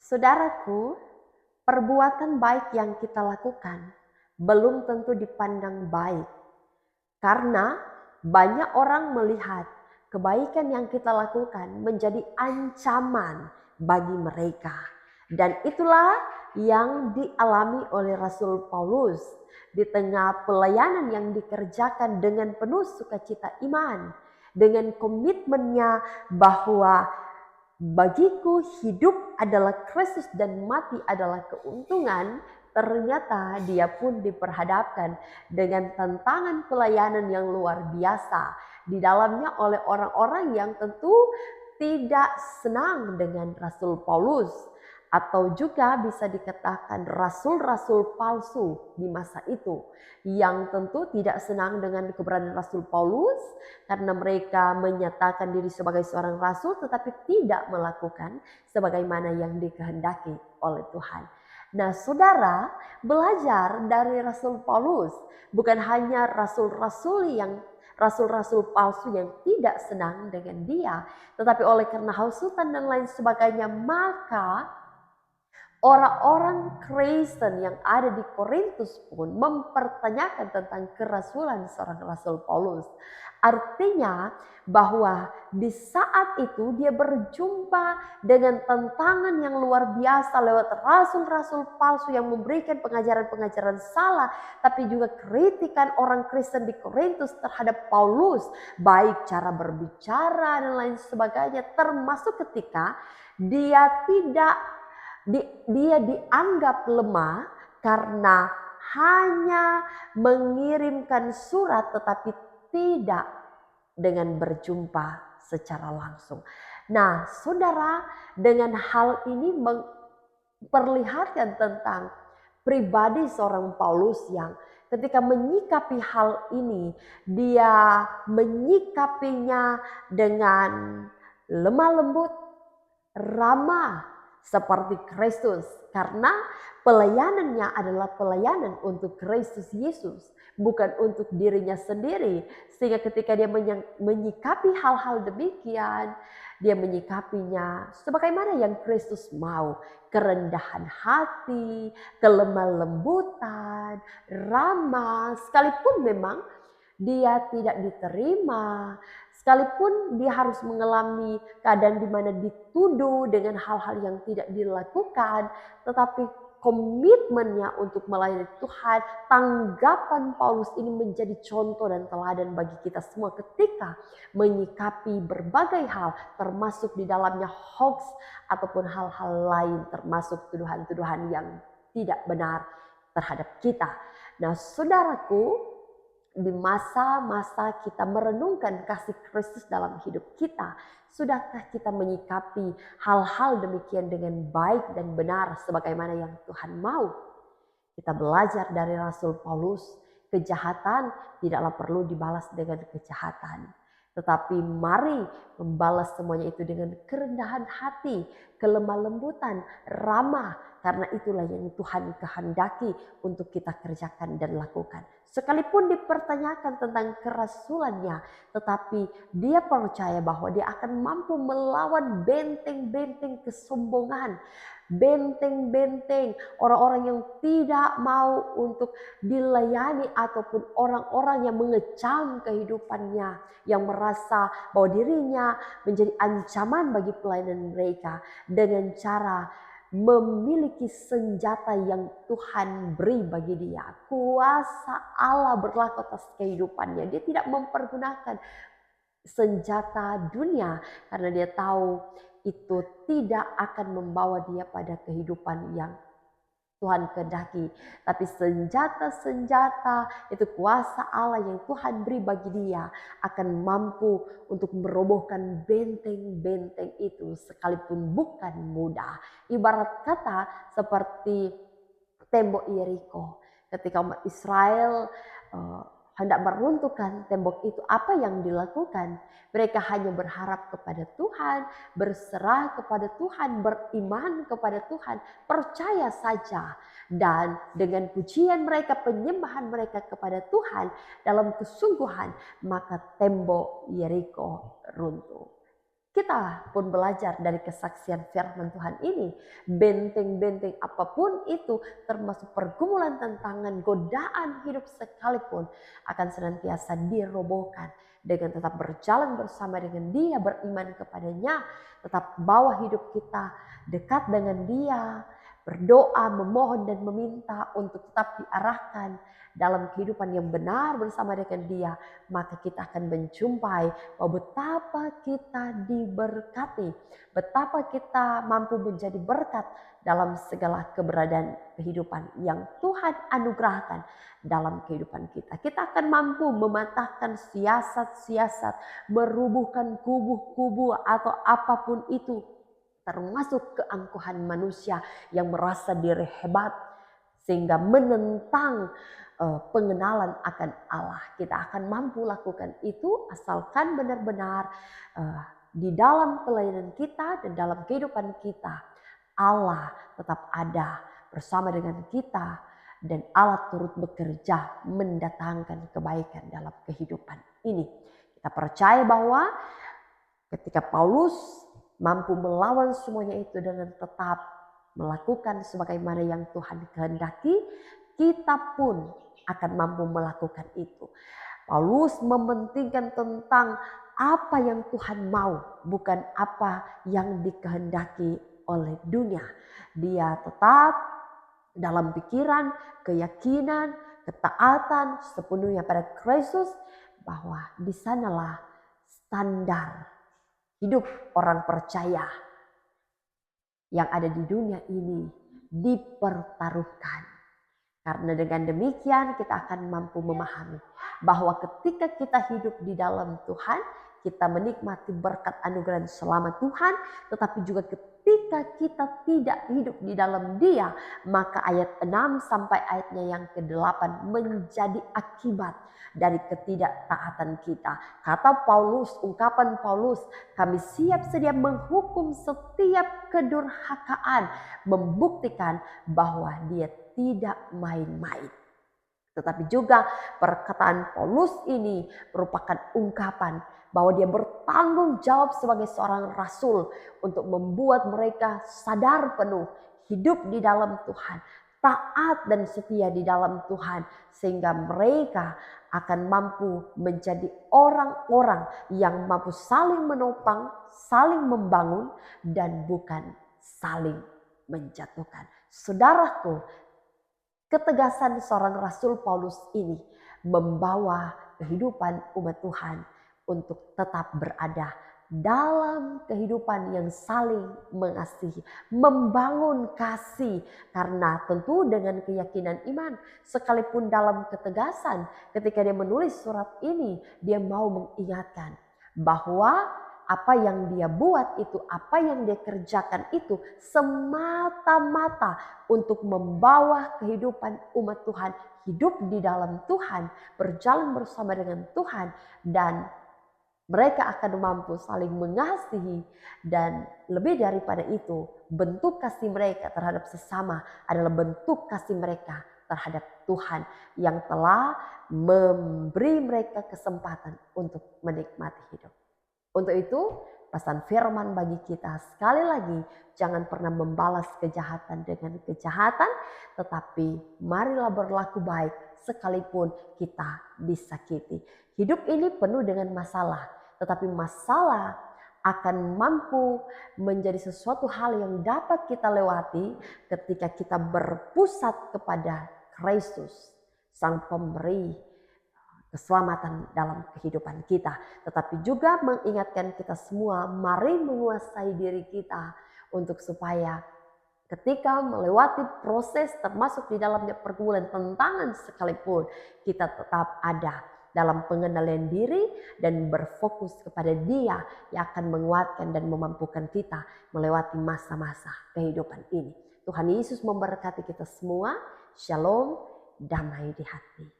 Saudaraku, perbuatan baik yang kita lakukan belum tentu dipandang baik, karena banyak orang melihat kebaikan yang kita lakukan menjadi ancaman bagi mereka. Dan itulah yang dialami oleh Rasul Paulus di tengah pelayanan yang dikerjakan dengan penuh sukacita iman, dengan komitmennya bahwa bagiku hidup adalah Kristus dan mati adalah keuntungan. Ternyata dia pun diperhadapkan dengan tantangan pelayanan yang luar biasa di dalamnya oleh orang-orang yang tentu tidak senang dengan Rasul Paulus, atau juga bisa dikatakan rasul-rasul palsu di masa itu yang tentu tidak senang dengan keberadaan Rasul Paulus karena mereka menyatakan diri sebagai seorang rasul tetapi tidak melakukan sebagaimana yang dikehendaki oleh Tuhan. Nah, saudara, belajar dari Rasul Paulus, bukan hanya rasul-rasul palsu yang tidak senang dengan dia, tetapi oleh karena hasutan dan lain sebagainya, maka orang-orang Kristen yang ada di Korintus pun mempertanyakan tentang kerasulan seorang Rasul Paulus. Artinya bahwa di saat itu dia berjumpa dengan tantangan yang luar biasa lewat rasul-rasul palsu yang memberikan pengajaran-pengajaran salah, tapi juga kritikan orang Kristen di Korintus terhadap Paulus, baik cara berbicara dan lain sebagainya, termasuk ketika dia dianggap lemah karena hanya mengirimkan surat tetapi tidak dengan berjumpa secara langsung. Nah, saudara, dengan hal ini memperlihatkan tentang pribadi seorang Paulus yang ketika menyikapi hal ini, dia menyikapinya dengan lemah lembut, ramah, seperti Kristus, karena pelayanannya adalah pelayanan untuk Kristus Yesus, bukan untuk dirinya sendiri. Sehingga ketika dia menyikapi hal-hal demikian, dia menyikapinya sebagaimana yang Kristus mau, kerendahan hati, kelemah lembutan, ramah, sekalipun memang dia tidak diterima, sekalipun dia harus mengalami keadaan di mana dituduh dengan hal-hal yang tidak dilakukan, tetapi komitmennya untuk melayani Tuhan, tanggapan Paulus ini menjadi contoh dan teladan bagi kita semua ketika menyikapi berbagai hal, termasuk di dalamnya hoax ataupun hal-hal lain, termasuk tuduhan-tuduhan yang tidak benar terhadap kita. Nah, saudaraku, di masa-masa kita merenungkan kasih Kristus dalam hidup kita, sudahkah kita menyikapi hal-hal demikian dengan baik dan benar sebagaimana yang Tuhan mau? Kita belajar dari Rasul Paulus, kejahatan tidaklah perlu dibalas dengan kejahatan. Tetapi mari membalas semuanya itu dengan kerendahan hati, kelemah lembutan, ramah. Karena itulah yang Tuhan kehendaki untuk kita kerjakan dan lakukan. Sekalipun dipertanyakan tentang kerasulannya, tetapi dia percaya bahwa dia akan mampu melawan benteng-benteng kesombongan, benteng-benteng orang-orang yang tidak mau untuk dilayani, ataupun orang-orang yang mengecam kehidupannya, yang merasa bahwa dirinya menjadi ancaman bagi pelayanan mereka dengan cara memiliki senjata yang Tuhan beri bagi dia. Kuasa Allah berlaku atas kehidupannya. Dia tidak mempergunakan senjata dunia karena dia tahu itu tidak akan membawa dia pada kehidupan yang Tuhan kehendaki. Tapi senjata-senjata itu kuasa Allah yang Tuhan beri bagi dia akan mampu untuk merobohkan benteng-benteng itu sekalipun bukan mudah. Ibarat kata seperti tembok Yeriko. Ketika umat Israel hendak meruntuhkan tembok itu, apa yang dilakukan? Mereka hanya berharap kepada Tuhan, berserah kepada Tuhan, beriman kepada Tuhan, percaya saja. Dan dengan pujian mereka, penyembahan mereka kepada Tuhan dalam kesungguhan, maka tembok Yeriko runtuh. kita pun belajar dari kesaksian firman Tuhan ini. Benteng-benteng apapun itu, termasuk pergumulan, tantangan, godaan hidup sekalipun, akan senantiasa dirobohkan dengan tetap berjalan bersama dengan Dia, beriman kepadanya, tetap bawa hidup kita dekat dengan Dia, berdoa, memohon dan meminta untuk tetap diarahkan dalam kehidupan yang benar bersama dengan Dia, maka kita akan menjumpai bahwa betapa kita diberkati, betapa kita mampu menjadi berkat dalam segala keberadaan kehidupan yang Tuhan anugerahkan dalam kehidupan kita. Kita akan mampu mematahkan siasat-siasat, merubuhkan kubu-kubu atau apapun itu, termasuk keangkuhan manusia yang merasa diri hebat sehingga menentang pengenalan akan Allah. Kita akan mampu lakukan itu asalkan benar-benar di dalam pelayanan kita dan dalam kehidupan kita, Allah tetap ada bersama dengan kita dan Allah turut bekerja mendatangkan kebaikan dalam kehidupan ini. Kita percaya bahwa ketika Paulus mampu melawan semuanya itu dengan tetap melakukan sebagaimana yang Tuhan kehendaki, kita pun akan mampu melakukan itu. Paulus mementingkan tentang apa yang Tuhan mau, bukan apa yang dikehendaki oleh dunia. Dia tetap dalam pikiran, keyakinan, ketaatan sepenuhnya pada Kristus, bahwa di sanalah standar hidup orang percaya yang ada di dunia ini dipertaruhkan. Karena dengan demikian kita akan mampu memahami bahwa ketika kita hidup di dalam Tuhan, kita menikmati berkat anugerah selama Tuhan, tetapi juga ketika kita tidak hidup di dalam Dia, maka ayat 6 sampai ayatnya yang ke-8 menjadi akibat dari ketidaktaatan kita. Kata Paulus, ungkapan Paulus, kami siap sedia menghukum setiap kedurhakaan, membuktikan bahwa Dia tidak main-main. Tetapi juga perkataan Paulus ini merupakan ungkapan bahwa dia bertanggung jawab sebagai seorang rasul untuk membuat mereka sadar penuh, hidup di dalam Tuhan, taat dan setia di dalam Tuhan, sehingga mereka akan mampu menjadi orang-orang yang mampu saling menopang, saling membangun, dan bukan saling menjatuhkan. Saudaraku, ketegasan seorang Rasul Paulus ini membawa kehidupan umat Tuhan untuk tetap berada dalam kehidupan yang saling mengasihi, membangun kasih, karena tentu dengan keyakinan iman, sekalipun dalam ketegasan ketika dia menulis surat ini, dia mau mengingatkan bahwa apa yang dia buat itu, apa yang dia kerjakan itu semata-mata untuk membawa kehidupan umat Tuhan hidup di dalam Tuhan, berjalan bersama dengan Tuhan, dan mereka akan mampu saling mengasihi. Dan lebih daripada itu, bentuk kasih mereka terhadap sesama adalah bentuk kasih mereka terhadap Tuhan yang telah memberi mereka kesempatan untuk menikmati hidup. Untuk itu, pesan firman bagi kita sekali lagi, jangan pernah membalas kejahatan dengan kejahatan, tetapi marilah berlaku baik sekalipun kita disakiti. Hidup ini penuh dengan masalah, tetapi masalah akan mampu menjadi sesuatu hal yang dapat kita lewati ketika kita berpusat kepada Kristus, Sang Pemberi keselamatan dalam kehidupan kita. Tetapi juga mengingatkan kita semua, mari menguasai diri kita untuk supaya ketika melewati proses termasuk di dalamnya pergumulan tantangan sekalipun, kita tetap ada dalam pengendalian diri dan berfokus kepada Dia yang akan menguatkan dan memampukan kita melewati masa-masa kehidupan ini. Tuhan Yesus memberkati kita semua. Shalom, damai di hati.